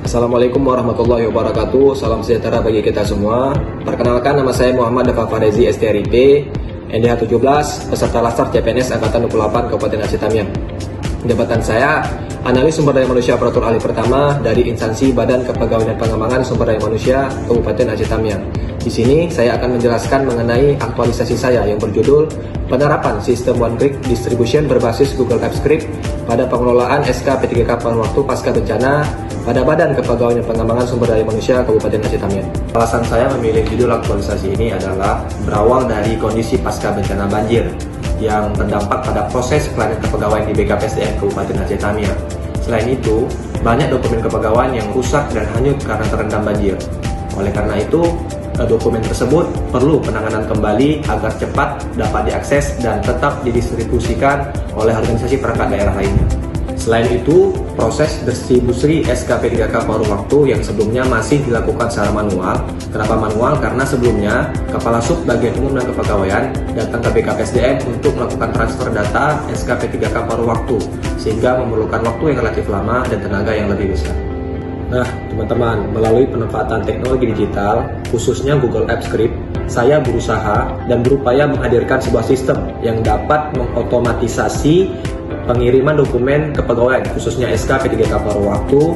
Assalamualaikum warahmatullahi wabarakatuh. Salam sejahtera bagi kita semua. Perkenalkan, nama saya Muhammad Dafa Farezi STRIP, NDH 17, peserta Laskar CPNS Angkatan 28 Kabupaten Aceh Tamiang. Jabatan saya Analis Sumber Daya Manusia Aparatur Ahli Pertama dari instansi Badan Kepegawaian dan Pengembangan Sumber Daya Manusia Kabupaten Aceh Tamiang. Di sini saya akan menjelaskan mengenai aktualisasi saya yang berjudul Penerapan Sistem One Click Distribution berbasis Google TypeScript pada pengelolaan SK P3K paruh waktu pasca bencana pada Badan Kepegawaian dan Pengembangan Sumber Daya Manusia Kabupaten Aceh Tamiang. Alasan saya memilih judul aktualisasi ini adalah berawal dari kondisi pasca bencana banjir yang berdampak pada proses pelayanan kepegawaian di BKPSDM Kabupaten Aceh Tamiang. Selain itu, banyak dokumen kepegawaian yang rusak dan hanyut karena terendam banjir. Oleh karena itu, dokumen tersebut perlu penanganan kembali agar cepat dapat diakses dan tetap didistribusikan oleh organisasi perangkat daerah lainnya. Selain itu, proses distribusi SKP3K paruh waktu yang sebelumnya masih dilakukan secara manual. Kenapa manual? Karena sebelumnya Kepala Sub Bagian Umum dan Kepegawaian datang ke BKPSDM untuk melakukan transfer data SKP3K paruh waktu, sehingga memerlukan waktu yang relatif lama dan tenaga yang lebih besar. Nah, teman-teman, melalui pemanfaatan teknologi digital, khususnya Google TypeScript, saya berusaha dan berupaya menghadirkan sebuah sistem yang dapat mengotomatisasi pengiriman dokumen kepegawaian, khususnya SK P3K paruh waktu,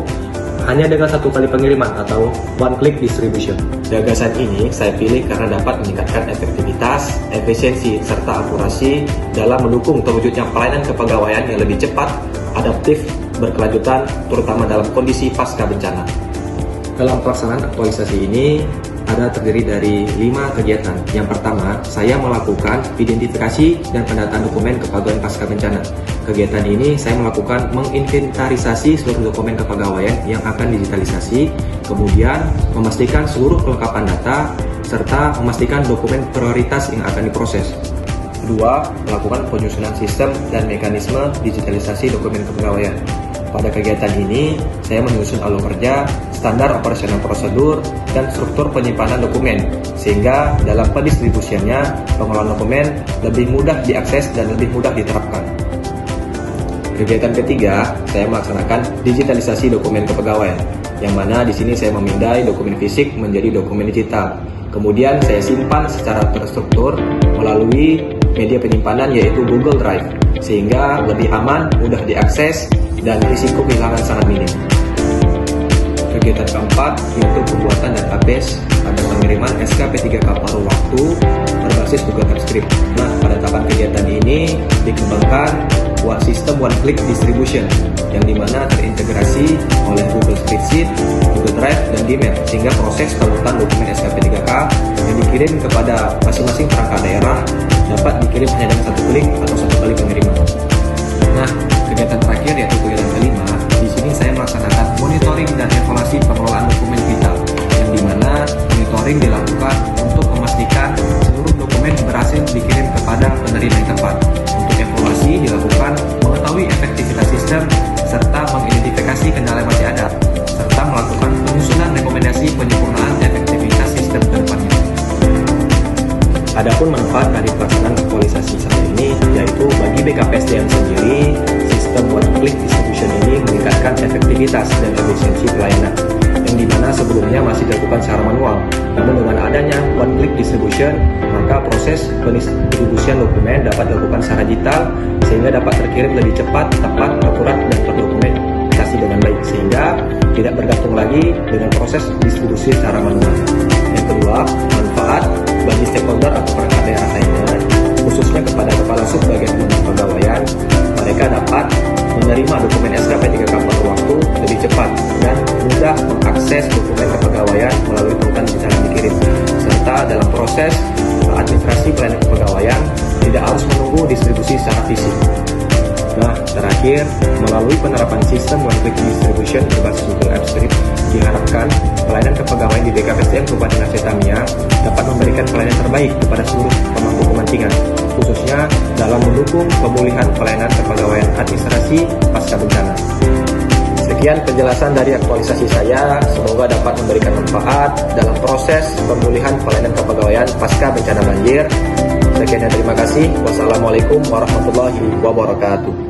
hanya dengan satu kali pengiriman atau one click distribution. Gagasan ini saya pilih karena dapat meningkatkan efektivitas, efisiensi, serta akurasi dalam mendukung terwujudnya pelayanan kepegawaian yang lebih cepat, adaptif, berkelanjutan, terutama dalam kondisi pasca bencana. Dalam pelaksanaan aktualisasi ini terdiri dari 5 kegiatan. Yang pertama, saya melakukan identifikasi dan pendataan dokumen kepegawaian pasca bencana. Kegiatan ini saya melakukan menginventarisasi seluruh dokumen kepegawaian yang akan digitalisasi, kemudian memastikan seluruh kelengkapan data, serta memastikan dokumen prioritas yang akan diproses. Kedua, melakukan penyusunan sistem dan mekanisme digitalisasi dokumen kepegawaian. Pada kegiatan ini, saya menyusun alur kerja, standar operasional prosedur, dan struktur penyimpanan dokumen, sehingga dalam pendistribusiannya, pengelolaan dokumen lebih mudah diakses dan lebih mudah diterapkan. Kegiatan ketiga, saya melaksanakan digitalisasi dokumen kepegawaian, yang mana di sini saya memindai dokumen fisik menjadi dokumen digital. Kemudian saya simpan secara terstruktur melalui media penyimpanan yaitu Google Drive, sehingga lebih aman, mudah diakses, dan risiko kehilangan sangat minim. Kegiatan keempat yaitu pembuatan database pada pengiriman SKP3K paruh waktu berbasis Google TypeScript. Nah, pada tahapan kegiatan ini dikembangkan sistem one click distribution yang dimana terintegrasi oleh Google Spreadsheet, Google Drive, dan Gmail, sehingga proses pengurutan dokumen SKP3K yang dikirim kepada masing-masing perangkat daerah dapat dikirim hanya dengan satu klik atau satu kali pengiriman. Nah, kegiatan terakhir yaitu kegiatan kelima, di sini saya melaksanakan monitoring dan evaluasi pengelolaan dokumen digital, yang dimana monitoring dilakukan untuk memastikan seluruh dokumen berhasil dikirim kepada penerima yang tepat. Untuk evaluasi dilakukan mengetahui efektivitas sistem serta mengidentifikasi kendala yang masih ada, serta melakukan penyusunan rekomendasi penyempurnaan efektivitas sistem ke depannya. Adapun manfaat dari pelaksanaan aktualisasi saya ini yaitu bagi BKPSDM sendiri, sistem one click distribution ini meningkatkan efektivitas dan efisiensi pelayanan, yang dimana sebelumnya masih dilakukan secara manual. Namun dengan adanya one click distribution, maka proses pendistribusian dokumen dapat dilakukan secara digital, sehingga dapat terkirim lebih cepat, tepat, akurat, dan terdokumentasi dengan baik, sehingga tidak bergantung lagi dengan proses distribusi secara manual. Yang kedua, manfaat bagi stakeholder atau perangkat daerah lainnya, khususnya kepada Kepala Sub Bagian Umum Kepegawaian, mereka dapat menerima dokumen SKP3K paruh waktu lebih cepat dan mudah mengakses dokumen kepegawaian melalui tautan digital yang dikirim, serta dalam proses administrasi pelayanan kepegawaian tidak harus menunggu distribusi secara fisik. Nah, terakhir, melalui penerapan sistem one click distribution berbasis Google TypeScript, diharapkan pelayanan kepegawaian di BKPSDM Kabupaten Aceh Tamiang dapat memberikan pelayanan terbaik kepada seluruh pemangku kepentingan, khususnya dalam mendukung pemulihan pelayanan kepegawaian administrasi pasca bencana. Sekian penjelasan dari aktualisasi saya, semoga dapat memberikan manfaat dalam proses pemulihan pelayanan kepegawaian pasca bencana banjir. Sekian dan terima kasih. Wassalamualaikum warahmatullahi wabarakatuh.